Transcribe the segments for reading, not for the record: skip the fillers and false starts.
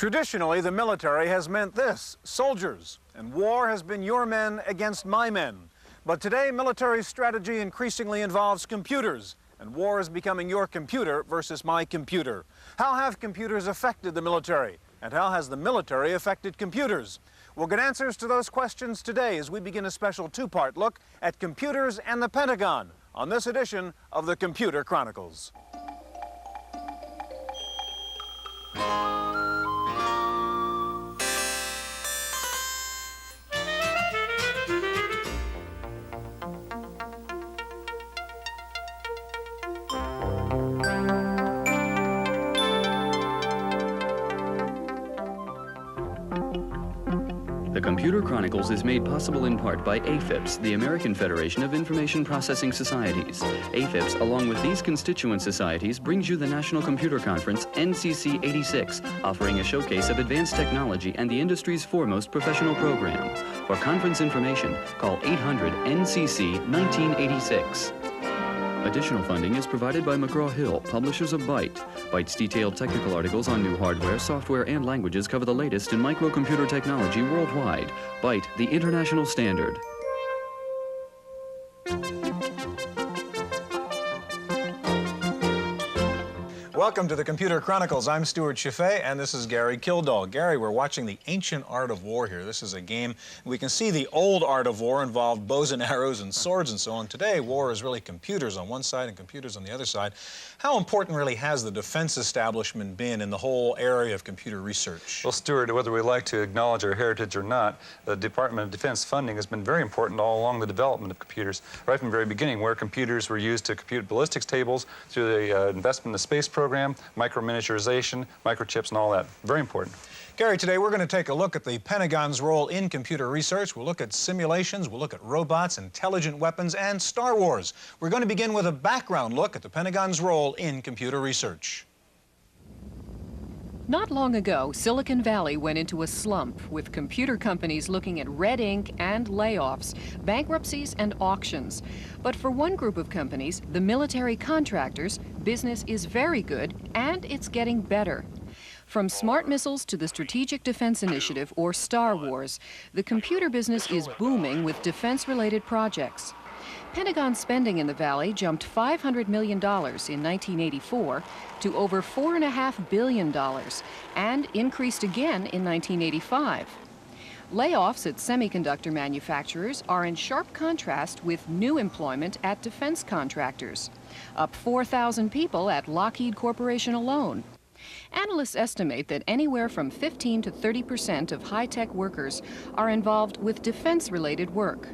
Traditionally, the military has meant this, soldiers, and war has been your men against my men. But today, military strategy increasingly involves computers, and war is becoming your computer versus my computer. How have computers affected the military, and how has the military affected computers? We'll get answers to those questions today as we begin a special two-part look at computers and the Pentagon on this edition of the Computer Chronicles. The Computer Chronicles is made possible in part by AFIPS, the American Federation of Information Processing Societies. AFIPS, along with these constituent societies, brings you the National Computer Conference, NCC 86, offering a showcase of advanced technology and the industry's foremost professional program. For conference information, call 800-NCC-1986. Additional funding is provided by McGraw-Hill, publishers of Byte. Byte's detailed technical articles on new hardware, software, and languages cover the latest in microcomputer technology worldwide. Byte, the international standard. Welcome to the Computer Chronicles. I'm Stewart Cheifet, and this is Gary Kildall. Gary, we're watching the ancient art of war here. This is a game. We can see the old art of war involved bows and arrows and swords and so on. Today, war is really computers on one side and computers on the other side. How important really has the defense establishment been in the whole area of computer research? Well, Stewart, whether we like to acknowledge our heritage or not, the Department of Defense funding has been very important all along the development of computers, right from the very beginning, where computers were used to compute ballistics tables, through the investment in the space program, micro-miniaturization, microchips, and all that. Very important. Gary, today we're going to take a look at the Pentagon's role in computer research. We'll look at simulations, we'll look at robots, intelligent weapons, and Star Wars. We're going to begin with a background look at the Pentagon's role in computer research. Not long ago, Silicon Valley went into a slump, with computer companies looking at red ink and layoffs, bankruptcies and auctions. But for one group of companies, the military contractors, business is very good, and it's getting better. From smart missiles to the Strategic Defense Initiative, or Star Wars, the computer business is booming with defense-related projects. Pentagon spending in the Valley jumped $500 million in 1984 to over $4.5 billion and increased again in 1985. Layoffs at semiconductor manufacturers are in sharp contrast with new employment at defense contractors, up 4,000 people at Lockheed Corporation alone. Analysts estimate that anywhere from 15 to 30% of high-tech workers are involved with defense-related work.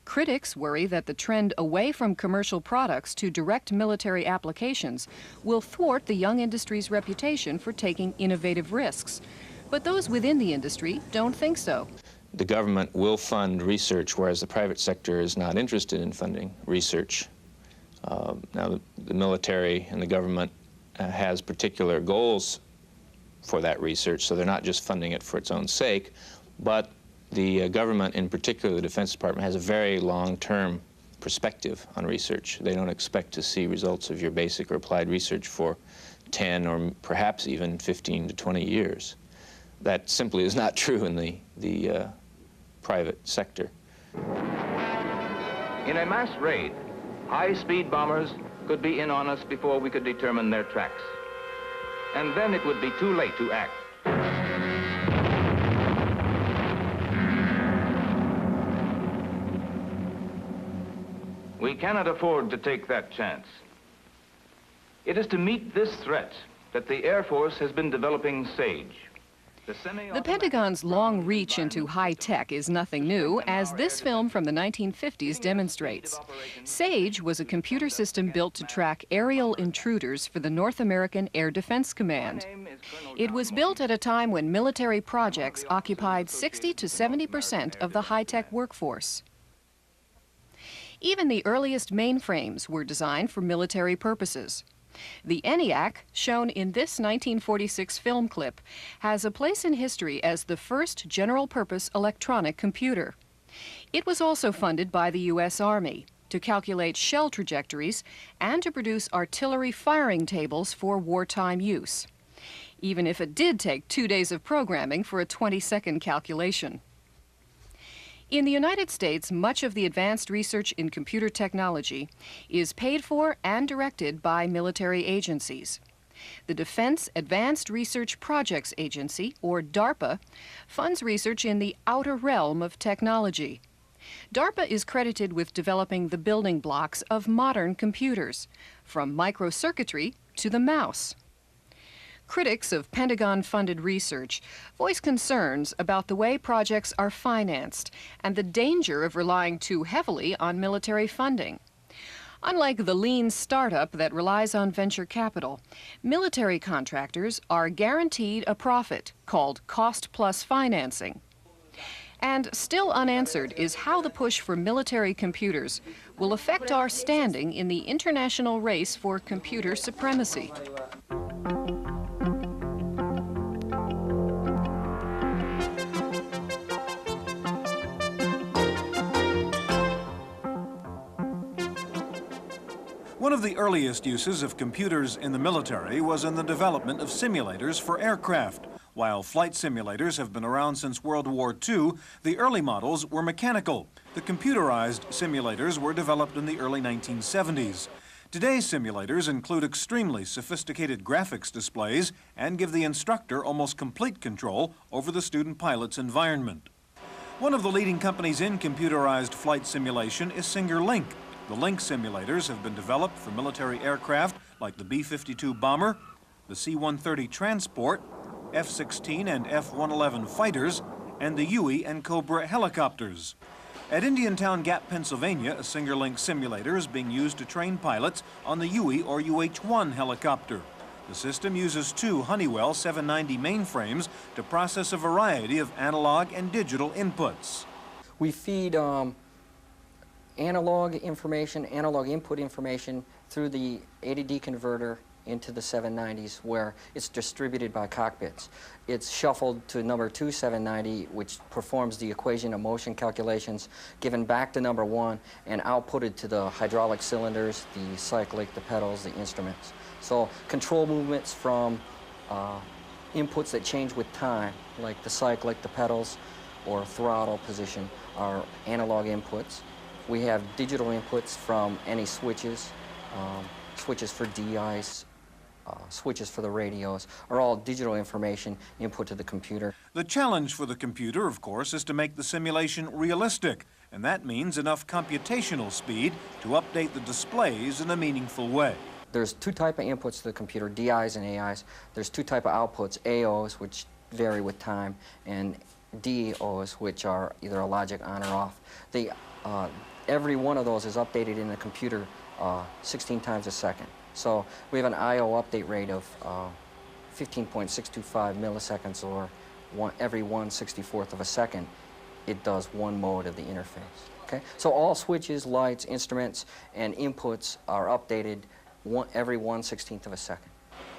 Critics worry that the trend away from commercial products to direct military applications will thwart the young industry's reputation for taking innovative risks. But those within the industry don't think so. The government will fund research, whereas the private sector is not interested in funding research. Now, the military and the government has particular goals for that research, so they're not just funding it for its own sake, but the government, in particular the Defense Department, has a very long-term perspective on research. They don't expect to see results of your basic or applied research for 10 or perhaps even 15 to 20 years. That simply is not true in the private sector. In a mass raid, high-speed bombers could be in on us before we could determine their tracks. And then it would be too late to act. We cannot afford to take that chance. It is to meet this threat that the Air Force has been developing SAGE. The Pentagon's long reach into high-tech is nothing new, as this film from the 1950s demonstrates. SAGE was a computer system built to track aerial intruders for the North American Air Defense Command. It was built at a time when military projects occupied 60 to 70% of the high-tech workforce. Even the earliest mainframes were designed for military purposes. The ENIAC, shown in this 1946 film clip, has a place in history as the first general-purpose electronic computer. It was also funded by the U.S. Army to calculate shell trajectories and to produce artillery firing tables for wartime use. even if it did take 2 days of programming for a 20-second calculation. In the United States, much of the advanced research in computer technology is paid for and directed by military agencies. The Defense Advanced Research Projects Agency, or DARPA, funds research in the outer realm of technology. DARPA is credited with developing the building blocks of modern computers, from microcircuitry to the mouse. Critics of Pentagon-funded research voice concerns about the way projects are financed and the danger of relying too heavily on military funding. Unlike the lean startup that relies on venture capital, military contractors are guaranteed a profit called cost-plus financing. And still unanswered is how the push for military computers will affect our standing in the international race for computer supremacy. One of the earliest uses of computers in the military was in the development of simulators for aircraft. While flight simulators have been around since World War II, the early models were mechanical. The computerized simulators were developed in the early 1970s. Today's simulators include extremely sophisticated graphics displays and give the instructor almost complete control over the student pilot's environment. One of the leading companies in computerized flight simulation is Singer Link. The Link simulators have been developed for military aircraft like the B-52 bomber, the C-130 transport, F-16 and F-111 fighters, and the Huey and Cobra helicopters. At Indiantown Gap, Pennsylvania, a Singer Link simulator is being used to train pilots on the Huey or UH-1 helicopter. The system uses two Honeywell 790 mainframes to process a variety of analog and digital inputs. We feed analog input information through the A to D converter into the 790s, where it's distributed by cockpits. It's shuffled to number 2 790, which performs the equation of motion calculations, given back to number 1, and outputted to the hydraulic cylinders, the cyclic, the pedals, the instruments. So control movements from inputs that change with time, like the cyclic, the pedals, or throttle position, are analog inputs. We have digital inputs from any switches, switches for DIs, switches for the radios, are all digital information input to the computer. The challenge for the computer, of course, is to make the simulation realistic, and that means enough computational speed to update the displays in a meaningful way. There's two types of inputs to the computer, DIs and AIs. There's two types of outputs, AOs, which vary with time, and DOs, which are either a logic on or off. Every one of those is updated in the computer 16 times a second. So we have an I/O update rate of 15.625 milliseconds, or every 1/64th of a second. It does one mode of the interface. Okay? So all switches, lights, instruments, and inputs are updated every 1/16th of a second.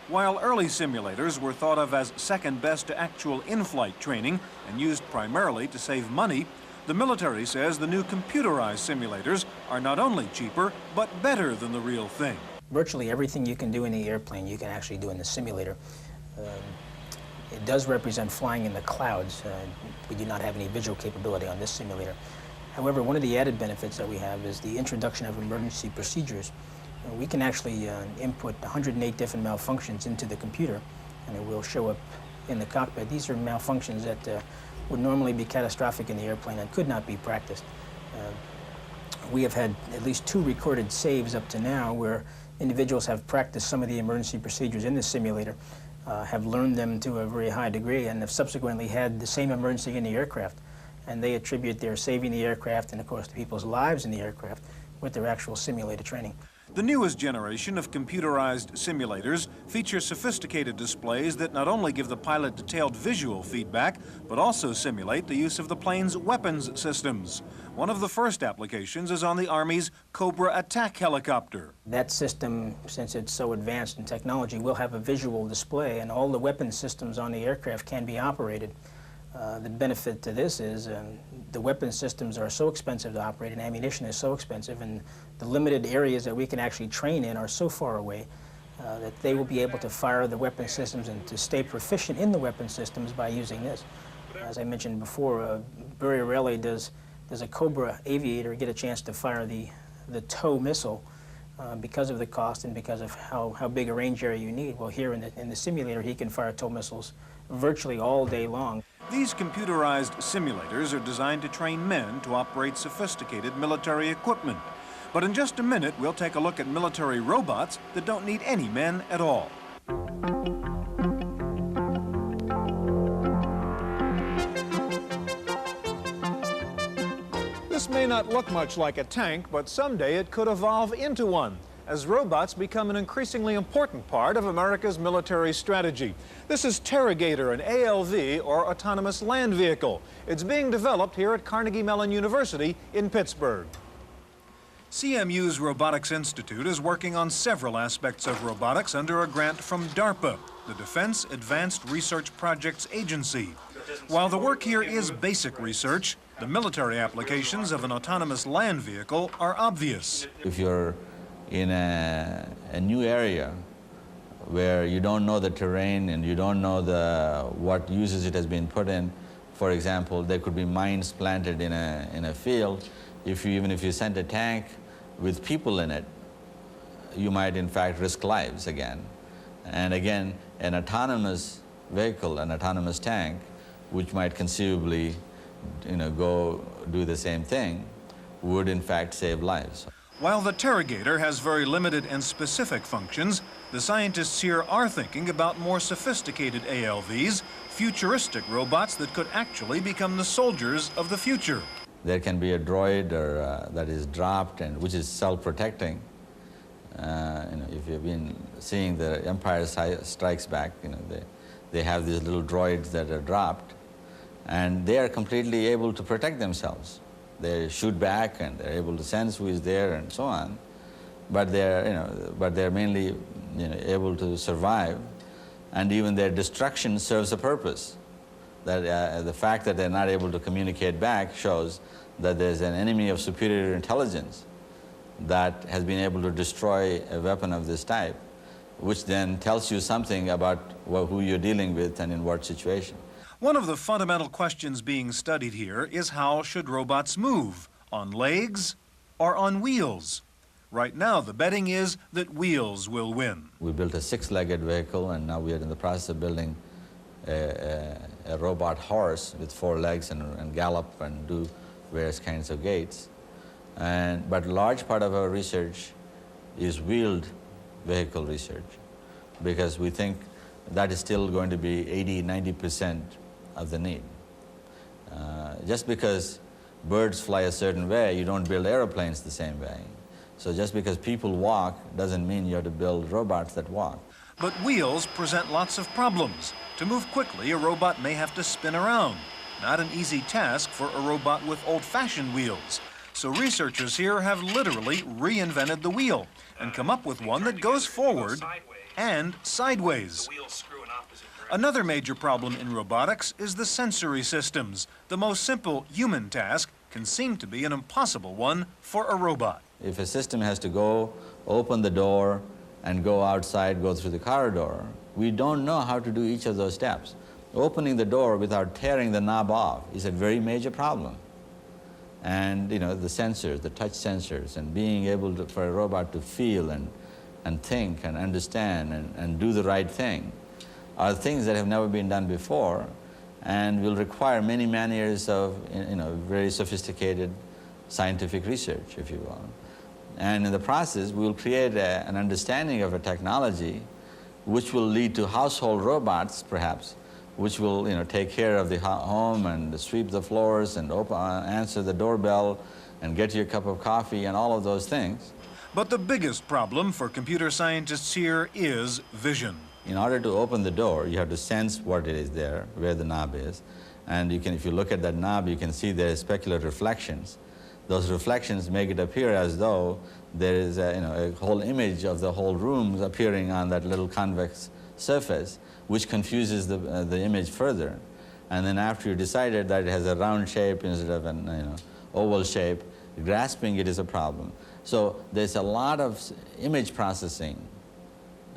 While early simulators were thought of as second best to actual in-flight training and used primarily to save money, the military says the new computerized simulators are not only cheaper, but better than the real thing. Virtually everything you can do in the airplane, you can actually do in the simulator. It does represent flying in the clouds. We do not have any visual capability on this simulator. However, one of the added benefits that we have is the introduction of emergency procedures. We can actually input 108 different malfunctions into the computer, and it will show up in the cockpit. These are malfunctions that would normally be catastrophic in the airplane and could not be practiced. We have had at least 2 recorded saves up to now where individuals have practiced some of the emergency procedures in the simulator, have learned them to a very high degree, and have subsequently had the same emergency in the aircraft. And they attribute their saving the aircraft and, of course, the people's lives in the aircraft with their actual simulated training. The newest generation of computerized simulators feature sophisticated displays that not only give the pilot detailed visual feedback, but also simulate the use of the plane's weapons systems. One of the first applications is on the Army's Cobra attack helicopter. That system, since it's so advanced in technology, will have a visual display, and all the weapons systems on the aircraft can be operated. The benefit to this is the weapon systems are so expensive to operate, and ammunition is so expensive, and the limited areas that we can actually train in are so far away that they will be able to fire the weapon systems and to stay proficient in the weapon systems by using this. As I mentioned before, very rarely does a Cobra aviator get a chance to fire the TOW missile because of the cost and because of how big a range area you need. Well, here in the simulator, he can fire TOW missiles virtually all day long. These computerized simulators are designed to train men to operate sophisticated military equipment. But in just a minute, we'll take a look at military robots that don't need any men at all. This may not look much like a tank, but someday it could evolve into one, as robots become an increasingly important part of America's military strategy. This is Terragator, an ALV, or autonomous land vehicle. It's being developed here at Carnegie Mellon University in Pittsburgh. CMU's Robotics Institute is working on several aspects of robotics under a grant from DARPA, the Defense Advanced Research Projects Agency. While the work here is basic research, the military applications of an autonomous land vehicle are obvious. If you're in a new area where you don't know the terrain and you don't know what uses it has been put in, for example, there could be mines planted in a field. Even if you send a tank with people in it, you might in fact risk lives again. And again, an autonomous vehicle, an autonomous tank, which might conceivably go do the same thing, would in fact save lives. While the Terragator has very limited and specific functions, the scientists here are thinking about more sophisticated ALVs, futuristic robots that could actually become the soldiers of the future. There can be a droid that is dropped and which is self-protecting. If you've been seeing the Empire Strikes Back, they have these little droids that are dropped, and they are completely able to protect themselves. They shoot back and they're able to sense who is there and so on, but they're mainly able to survive, and even their destruction serves a purpose. That the fact that they're not able to communicate back shows that there's an enemy of superior intelligence that has been able to destroy a weapon of this type, which then tells you something about who you're dealing with and in what situation. One of the fundamental questions being studied here is how should robots move, on legs or on wheels? Right now, the betting is that wheels will win. We built a six-legged vehicle, and now we are in the process of building a robot horse with 4 legs and gallop and do various kinds of gaits. But a large part of our research is wheeled vehicle research, because we think that is still going to be 80–90% of the need. Just because birds fly a certain way, you don't build aeroplanes the same way. So just because people walk doesn't mean you have to build robots that walk. But wheels present lots of problems. To move quickly, a robot may have to spin around. Not an easy task for a robot with old-fashioned wheels. So researchers here have literally reinvented the wheel and come up with one that goes forward and sideways. Another major problem in robotics is the sensory systems. The most simple human task can seem to be an impossible one for a robot. If a system has to go, open the door, and go outside, go through the corridor, we don't know how to do each of those steps. Opening the door without tearing the knob off is a very major problem. And the sensors, the touch sensors, and being able for a robot to feel and think and understand and do the right thing are things that have never been done before and will require many, many years of very sophisticated scientific research, if you will. And in the process, we will create an understanding of a technology which will lead to household robots, perhaps, which will take care of the home and sweep the floors and answer the doorbell and get you a cup of coffee and all of those things. But the biggest problem for computer scientists here is vision. In order to open the door, you have to sense what it is there, where the knob is. And if you look at that knob, you can see there are specular reflections. Those reflections make it appear as though there is a whole image of the whole room appearing on that little convex surface, which confuses the image further. And then after you decided that it has a round shape instead of an oval shape, grasping it is a problem. So there's a lot of image processing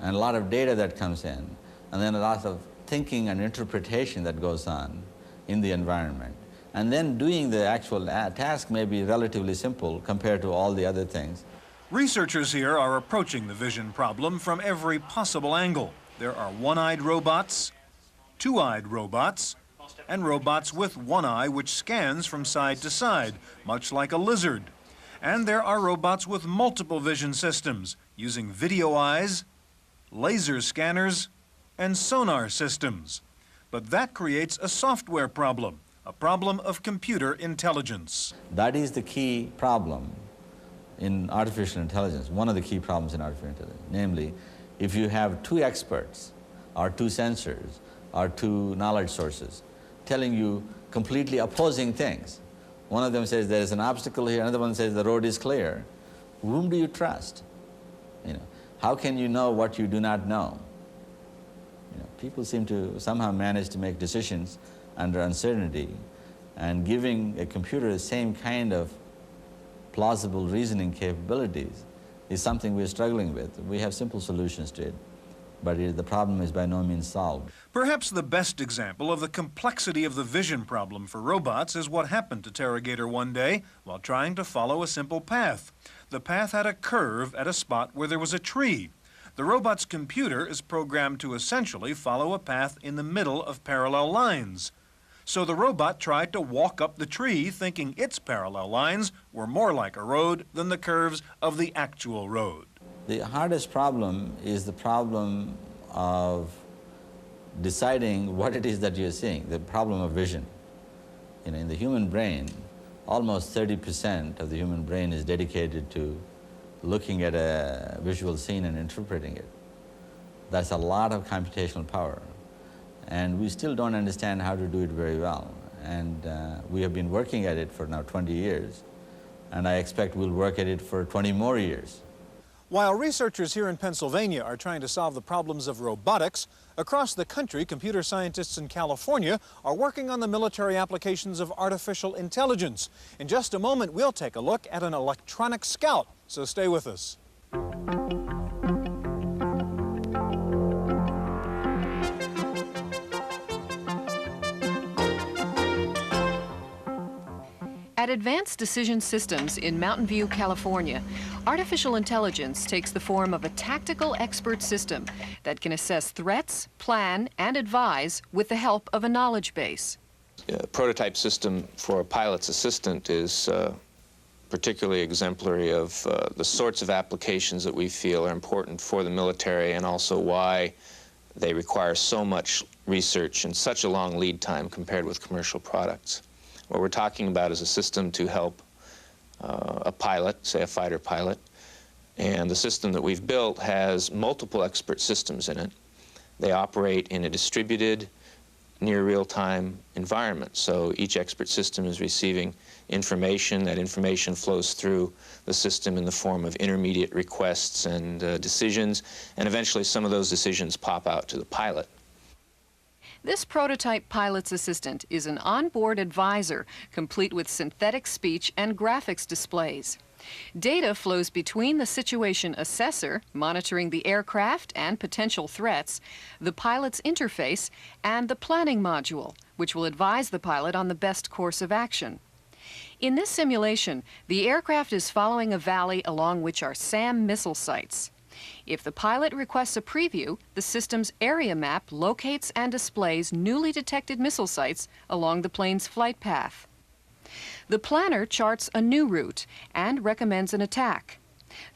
and a lot of data that comes in, and then a lot of thinking and interpretation that goes on in the environment. And then doing the actual task may be relatively simple compared to all the other things. Researchers here are approaching the vision problem from every possible angle. There are one-eyed robots, two-eyed robots, and robots with one eye which scans from side to side, much like a lizard. And there are robots with multiple vision systems, using video eyes, laser scanners, and sonar systems. But that creates a software problem, a problem of computer intelligence. That is the key problem in artificial intelligence, one of the key problems in artificial intelligence. Namely, if you have two experts, or two sensors, or two knowledge sources telling you completely opposing things. One of them says there is an obstacle here, another one says the road is clear. Whom do you trust? How can you know what you do not know? People seem to somehow manage to make decisions under uncertainty, and giving a computer the same kind of plausible reasoning capabilities is something we're struggling with. We have simple solutions to it, but the problem is by no means solved. Perhaps the best example of the complexity of the vision problem for robots is what happened to Terragator one day while trying to follow a simple path. The path had a curve at a spot where there was a tree. The robot's computer is programmed to essentially follow a path in the middle of parallel lines. So the robot tried to walk up the tree thinking its parallel lines were more like a road than the curves of the actual road. The hardest problem is the problem of deciding what it is that you're seeing, the problem of vision. In the human brain, almost 30% of the human brain is dedicated to looking at a visual scene and interpreting it. That's a lot of computational power. And we still don't understand how to do it very well. And we have been working at it for now 20 years. And I expect we'll work at it for 20 more years. While researchers here in Pennsylvania are trying to solve the problems of robotics, across the country, computer scientists in California are working on the military applications of artificial intelligence. In just a moment, we'll take a look at an electronic scout, so stay with us. At Advanced Decision Systems in Mountain View, California, artificial intelligence takes the form of a tactical expert system that can assess threats, plan, and advise with the help of a knowledge base. A prototype system for a pilot's assistant is particularly exemplary of the sorts of applications that we feel are important for the military, and also why they require so much research and such a long lead time compared with commercial products. What we're talking about is a system to help a pilot, say a fighter pilot, and the system that we've built has multiple expert systems in it. They operate in a distributed, near real-time environment. So each expert system is receiving information. That information flows through the system in the form of intermediate requests and decisions, and eventually some of those decisions pop out to the pilot. This prototype pilot's assistant is an onboard advisor, complete with synthetic speech and graphics displays. Data flows between the situation assessor, monitoring the aircraft and potential threats, the pilot's interface, and the planning module, which will advise the pilot on the best course of action. In this simulation, the aircraft is following a valley along which are SAM missile sites. If the pilot requests a preview, the system's area map locates and displays newly detected missile sites along the plane's flight path. The planner charts a new route and recommends an attack.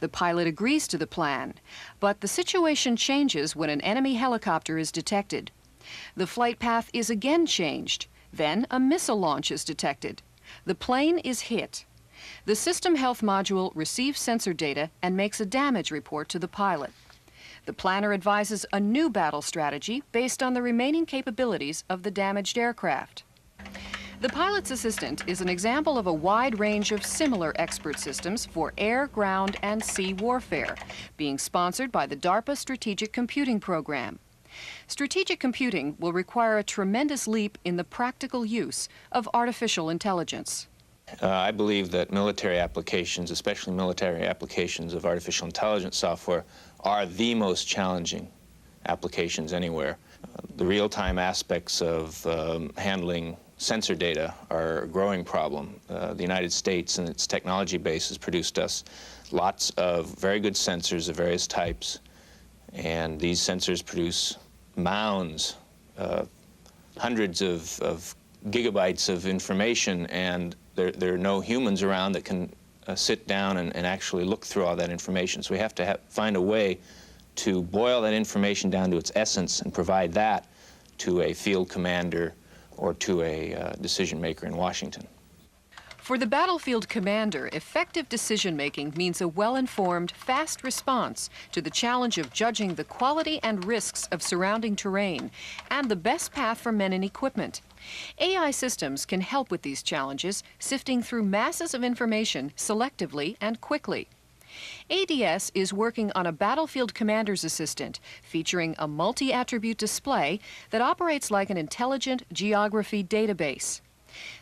The pilot agrees to the plan, but the situation changes when an enemy helicopter is detected. The flight path is again changed. Then a missile launch is detected. The plane is hit. The System Health Module receives sensor data and makes a damage report to the pilot. The planner advises a new battle strategy based on the remaining capabilities of the damaged aircraft. The pilot's assistant is an example of a wide range of similar expert systems for air, ground, and sea warfare, being sponsored by the DARPA Strategic Computing Program. Strategic computing will require a tremendous leap in the practical use of artificial intelligence. I believe that military applications, especially military applications of artificial intelligence software, are the most challenging applications anywhere. The real-time aspects of handling sensor data are a growing problem. The United States and its technology base has produced us lots of very good sensors of various types, and these sensors produce mounds, hundreds of gigabytes of information, and there are no humans around that can sit down and actually look through all that information. So we have to find a way to boil that information down to its essence and provide that to a field commander or to a decision maker in Washington. For the battlefield commander, effective decision-making means a well-informed, fast response to the challenge of judging the quality and risks of surrounding terrain and the best path for men and equipment. AI systems can help with these challenges, sifting through masses of information selectively and quickly. ADS is working on a battlefield commander's assistant featuring a multi-attribute display that operates like an intelligent geography database.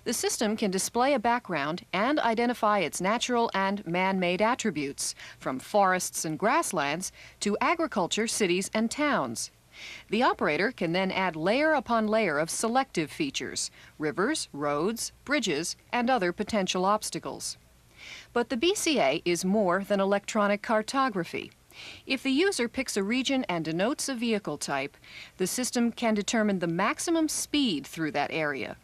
The system can display a background and identify its natural and man-made attributes, from forests and grasslands to agriculture, cities, and towns. The operator can then add layer upon layer of selective features, rivers, roads, bridges, and other potential obstacles. But the BCA is more than electronic cartography. If the user picks a region and denotes a vehicle type, the system can determine the maximum speed through that area.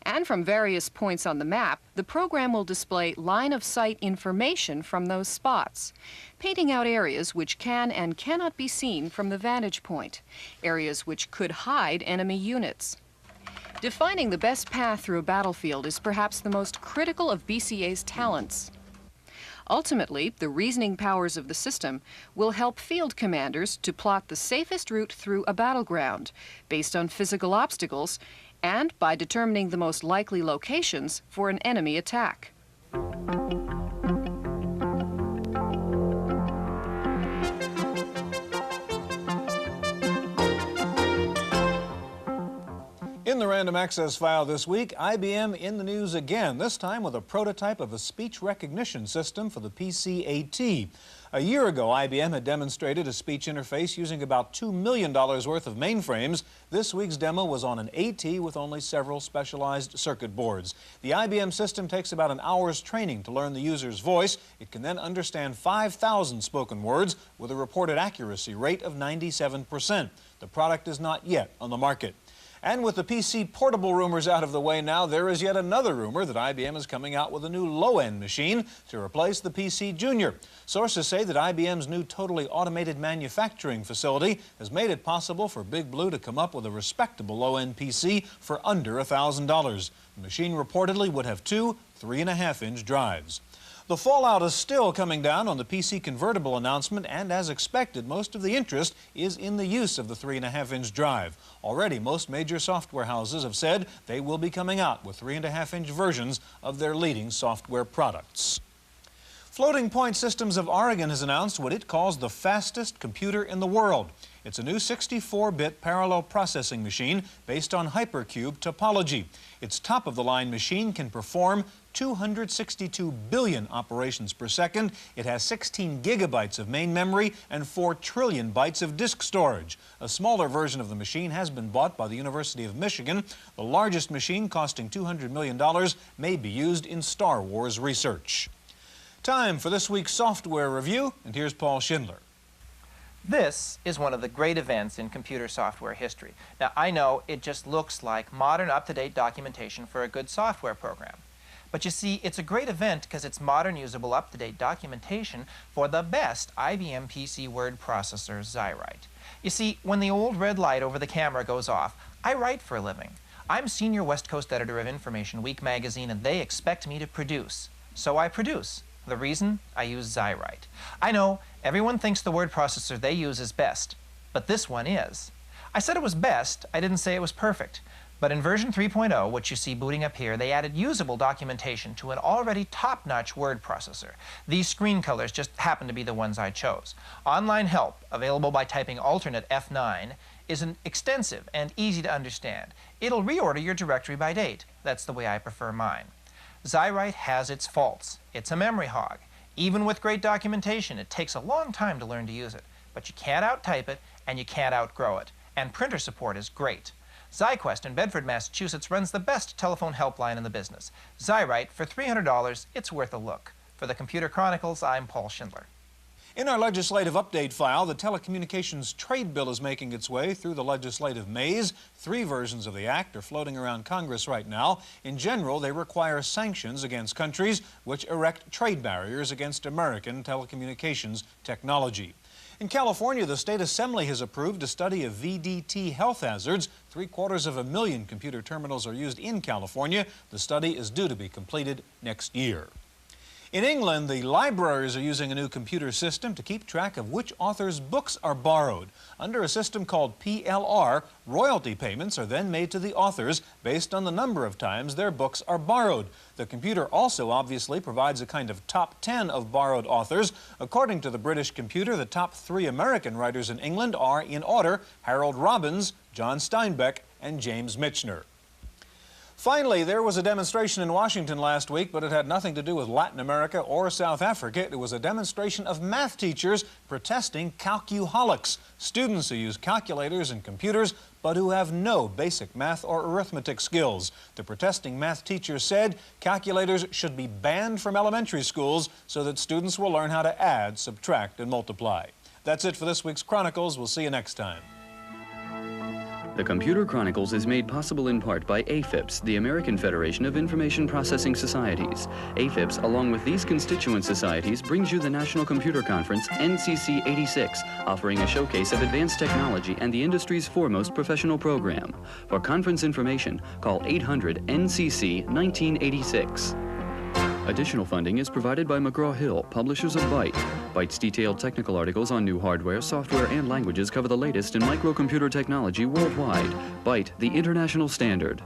And from various points on the map, the program will display line-of-sight information from those spots, painting out areas which can and cannot be seen from the vantage point, areas which could hide enemy units. Defining the best path through a battlefield is perhaps the most critical of BCA's talents. Ultimately, the reasoning powers of the system will help field commanders to plot the safest route through a battleground based on physical obstacles and by determining the most likely locations for an enemy attack. In the Random Access File this week, IBM in the news again, this time with a prototype of a speech recognition system for the PC-AT. A year ago, IBM had demonstrated a speech interface using about $2 million worth of mainframes. This week's demo was on an AT with only several specialized circuit boards. The IBM system takes about an hour's training to learn the user's voice. It can then understand 5,000 spoken words with a reported accuracy rate of 97%. The product is not yet on the market. And with the PC portable rumors out of the way now, there is yet another rumor that IBM is coming out with a new low-end machine to replace the PC Junior. Sources say that IBM's new totally automated manufacturing facility has made it possible for Big Blue to come up with a respectable low-end PC for under $1,000. The machine reportedly would have two 3.5-inch drives. The fallout is still coming down on the PC convertible announcement, and as expected, most of the interest is in the use of the 3.5-inch drive. Already, most major software houses have said they will be coming out with 3.5-inch versions of their leading software products. Floating Point Systems of Oregon has announced what it calls the fastest computer in the world. It's a new 64-bit parallel processing machine based on hypercube topology. Its top-of-the-line machine can perform 262 billion operations per second. It has 16 gigabytes of main memory and 4 trillion bytes of disk storage. A smaller version of the machine has been bought by the University of Michigan. The largest machine, costing $200 million, may be used in Star Wars research. Time for this week's software review, and here's Paul Schindler. This is one of the great events in computer software history. Now, I know it just looks like modern, up-to-date documentation for a good software program. But you see, it's a great event because it's modern, usable, up-to-date documentation for the best IBM PC word processor, Xywrite. You see, when the old red light over the camera goes off, I write for a living. I'm senior West Coast editor of Information Week magazine, and they expect me to produce. So I produce. The reason? I use Xywrite. I know, everyone thinks the word processor they use is best, but this one is. I said it was best, I didn't say it was perfect. But in version 3.0, which you see booting up here, they added usable documentation to an already top-notch word processor. These screen colors just happen to be the ones I chose. Online help, available by typing alternate F9, is extensive and easy to understand. It'll reorder your directory by date. That's the way I prefer mine. Xywrite has its faults. It's a memory hog. Even with great documentation, it takes a long time to learn to use it. But you can't out-type it, and you can't outgrow it. And printer support is great. XyQuest in Bedford, Massachusetts runs the best telephone helpline in the business. Xywrite, for $300, it's worth a look. For the Computer Chronicles, I'm Paul Schindler. In our legislative update file, the Telecommunications Trade Bill is making its way through the legislative maze. 3 versions of the act are floating around Congress right now. In general, they require sanctions against countries which erect trade barriers against American telecommunications technology. In California, the state assembly has approved a study of VDT health hazards. 750,000 computer terminals are used in California. The study is due to be completed next year. In England, the libraries are using a new computer system to keep track of which authors' books are borrowed. Under a system called PLR, royalty payments are then made to the authors based on the number of times their books are borrowed. The computer also obviously provides a kind of top 10 of borrowed authors. According to the British computer, the top 3 American writers in England are, in order, Harold Robbins, John Steinbeck, and James Michener. Finally, there was a demonstration in Washington last week, but it had nothing to do with Latin America or South Africa. It was a demonstration of math teachers protesting calcuholics, students who use calculators and computers, but who have no basic math or arithmetic skills. The protesting math teachers said calculators should be banned from elementary schools so that students will learn how to add, subtract, and multiply. That's it for this week's Chronicles. We'll see you next time. The Computer Chronicles is made possible in part by AFIPS, the American Federation of Information Processing Societies. AFIPS, along with these constituent societies, brings you the National Computer Conference, NCC 86, offering a showcase of advanced technology and the industry's foremost professional program. For conference information, call 800-NCC-1986. Additional funding is provided by McGraw-Hill, publishers of Byte. Byte's detailed technical articles on new hardware, software, and languages cover the latest in microcomputer technology worldwide. Byte, the international standard.